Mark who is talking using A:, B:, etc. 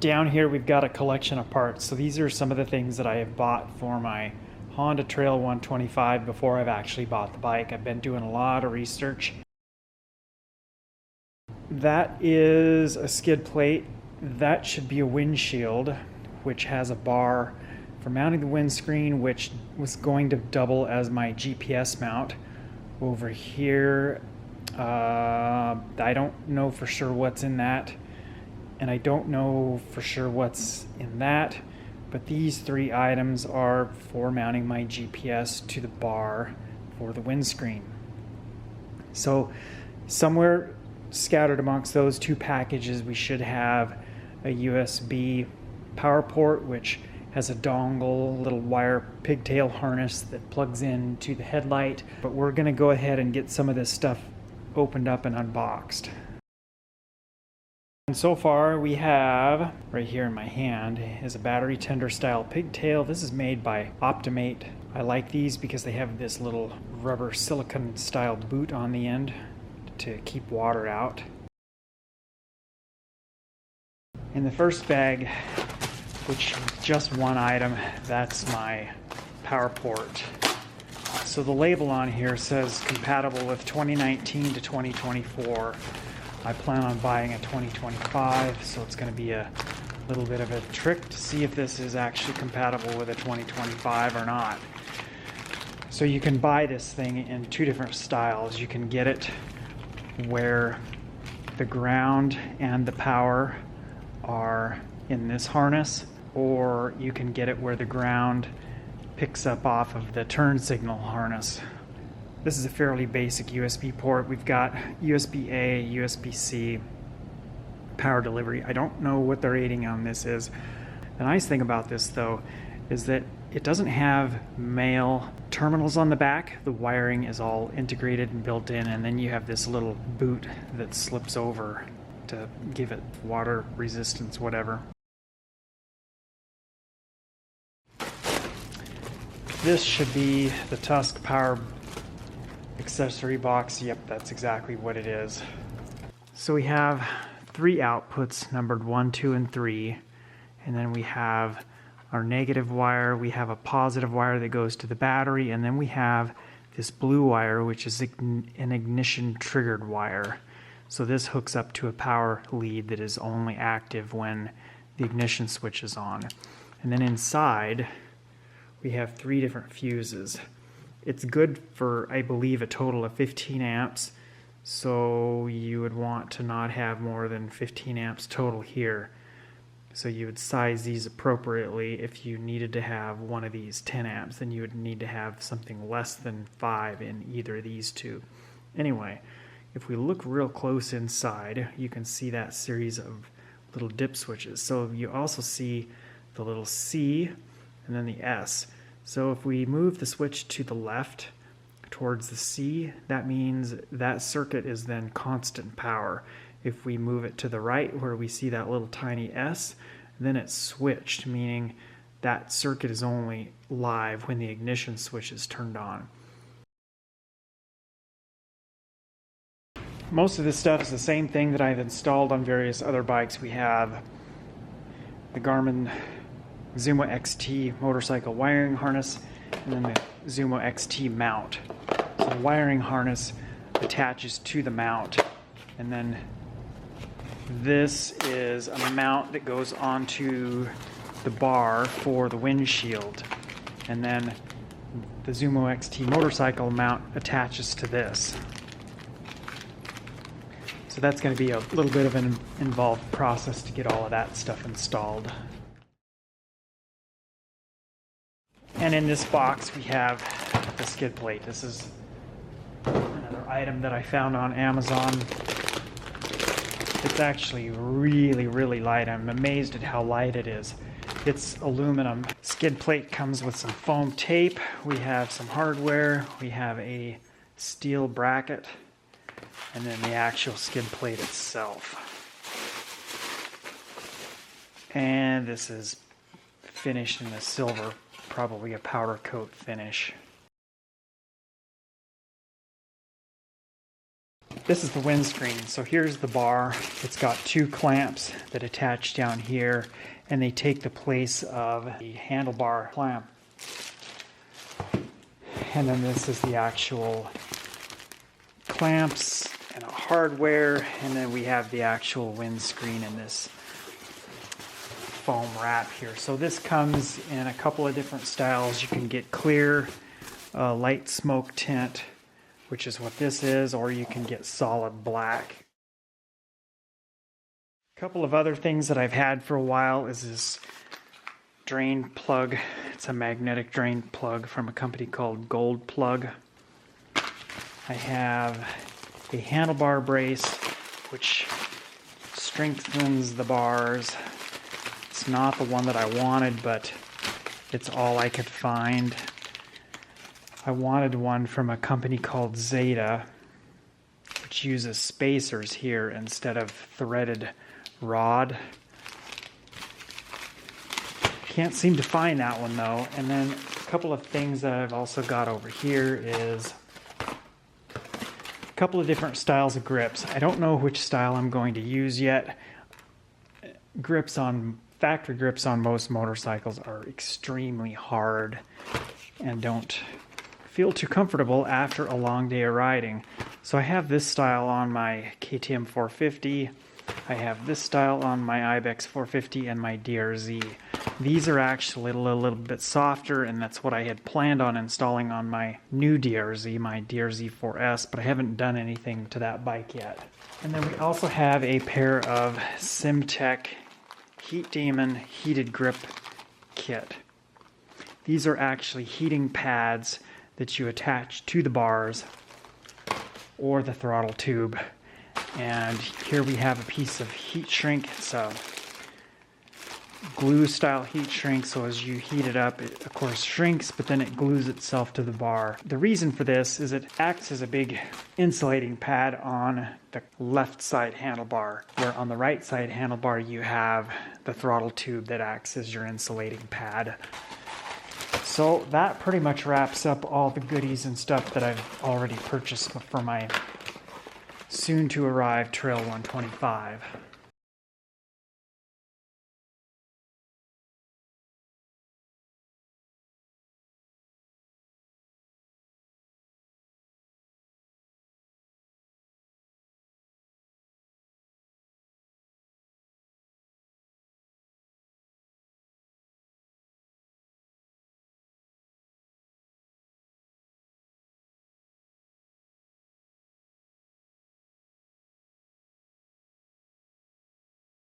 A: Down here we've got a collection of parts. So these are some of the things that I have bought for my Honda Trail 125 before I've actually bought the bike. I've been doing a lot of research. That is a skid plate. That should be a windshield, which has a bar for mounting the windscreen, which was going to double as my GPS mount. Over here, I don't know for sure what's in that, and I don't know for sure what's in that, but these three items are for mounting my GPS to the bar for the windscreen. So somewhere scattered amongst those two packages, we should have a USB power port, which has a dongle, little wire pigtail harness that plugs into the headlight. But we're going to go ahead and get some of this stuff opened up and unboxed. And so far we have, right here in my hand, is a battery tender style pigtail. This is made by Optimate. I like these because they have this little rubber silicone style boot on the end to keep water out. In the first bag, which is just one item, that's my power port. So the label on here says compatible with 2019 to 2024. I plan on buying a 2025, so it's going to be a little bit of a trick to see if this is actually compatible with a 2025 or not. So you can buy this thing in two different styles. You can get it where the ground and the power are in this harness, or you can get it where the ground picks up off of the turn signal harness. This is a fairly basic USB port. We've got USB-A, USB-C, power delivery. I don't know what the rating on this is. The nice thing about this though is that it doesn't have male terminals on the back. The wiring is all integrated and built in, and then you have this little boot that slips over to give it water resistance, whatever. This should be the Tusk Power accessory box. Yep, that's exactly what it is. So we have three outputs numbered 1, 2, and 3, and then we have our negative wire, we have a positive wire that goes to the battery, and then we have this blue wire, which is an ignition triggered wire. So this hooks up to a power lead that is only active when the ignition switch is on. And then inside we have three different fuses. It's good for, I believe, a total of 15 amps. So you would want to not have more than 15 amps total here. So you would size these appropriately. If you needed to have one of these 10 amps, then you would need to have something less than 5 in either of these two. Anyway, if we look real close inside, you can see that series of little dip switches. So you also see the little C and then the S. So if we move the switch to the left towards the C, that means that circuit is then constant power. If we move it to the right where we see that little tiny S, then it's switched, meaning that circuit is only live when the ignition switch is turned on. Most of this stuff is the same thing that I've installed on various other bikes. We have the Garmin Zumo XT motorcycle wiring harness, and then the Zumo XT mount. So the wiring harness attaches to the mount, and then this is a mount that goes onto the bar for the windshield, and then the Zumo XT motorcycle mount attaches to this. So that's going to be a little bit of an involved process to get all of that stuff installed. And in this box we have the skid plate. This is another item that I found on Amazon. It's actually really, really light. I'm amazed at how light it is. It's aluminum. Skid plate comes with some foam tape. We have some hardware. We have a steel bracket, and then the actual skid plate itself. And this is finished in a silver, probably a powder coat finish. this is the windscreen. So here's the bar. It's got two clamps that attach down here, and they take the place of the handlebar clamp. And then this is the actual clamps and hardware, and then we have the actual windscreen in this foam wrap here. So this comes in a couple of different styles. You can get clear, light smoke tint, which is what this is, or you can get solid black. A couple of other things that I've had for a while is this drain plug. It's a magnetic drain plug from a company called Gold Plug. I have a handlebar brace which strengthens the bars. It's not the one that I wanted, but it's all I could find. I wanted one from a company called Zeta, which uses spacers here instead of threaded rod. Can't seem to find that one though. And then a couple of things that I've also got over here is a couple of different styles of grips. I don't know which style I'm going to use yet. Factory grips on most motorcycles are extremely hard and don't feel too comfortable after a long day of riding. So I have this style on my KTM 450. I have this style on my Ibex 450 and my DRZ. These are actually a little bit softer, and that's what I had planned on installing on my new DRZ, my DRZ 4S, but I haven't done anything to that bike yet. And then we also have a pair of SimTech Heat Demon heated grip kit. These are actually heating pads that you attach to the bars or the throttle tube. And here we have a piece of heat shrink. It's a glue style heat shrink, so as you heat it up, it of course shrinks, but then it glues itself to the bar. The reason for this is it acts as a big insulating pad on the left side handlebar, where on the right side handlebar you have the throttle tube that acts as your insulating pad. So that pretty much wraps up all the goodies and stuff that I've already purchased for my soon to arrive Trail 125.